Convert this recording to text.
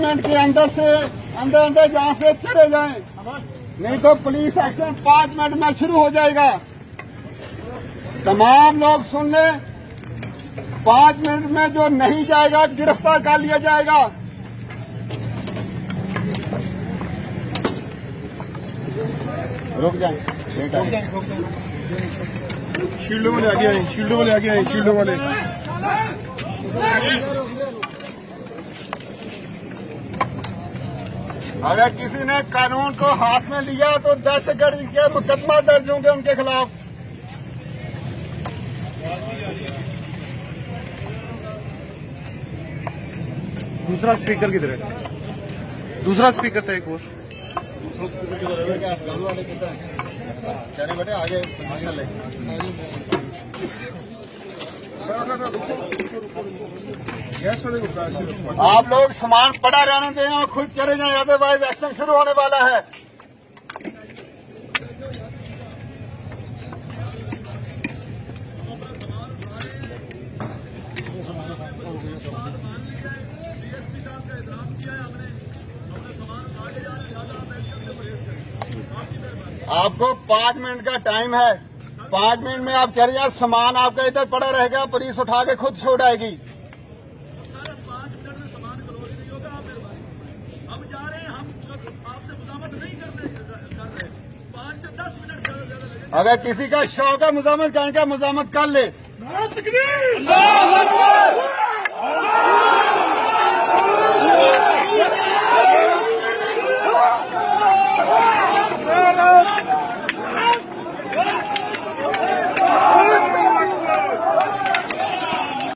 Minute के अंदर जहाँ से चले जाएं, नहीं तो पुलिस एक्शन 5 मिनट में शुरू हो जाएगा। तमाम लोग सुन लें, 5 मिनट में जो नहीं जाएगा गिरफ्तार कर लिया जाएगा। रुक जाए, शील्डों वाले आगे आए, शील्डों वाले आगे आए, शील्डों वाले। अगर किसी ने कानून को हाथ में लिया तो दहशतगर्दी के मुकदमा दर्ज होंगे उनके खिलाफ। दूसरा स्पीकर किधर है? दूसरा स्पीकर था एक और। चले बेटे आगे ले। आप लोग सामान पड़ा रहने दें और खुद चले जाएं, अदरवाइज एक्शन शुरू होने वाला है। आपको 5 मिनट का टाइम है। 5 मिनट में आप कह रहे हैं सामान आपका इधर पड़ा रहेगा, पुलिस उठा के खुद छोड़ आएगी। सर 5 मिनट में सामान क्लोज नहीं होगा। आप मेरे भाई हम जा रहे हैं, हम आपसे मुजामत नहीं कर रहे। 5 से 10 मिनट ज्यादा लगेगा। अगर किसी का शौक है मुजामत करने का, मुजामत कर ले।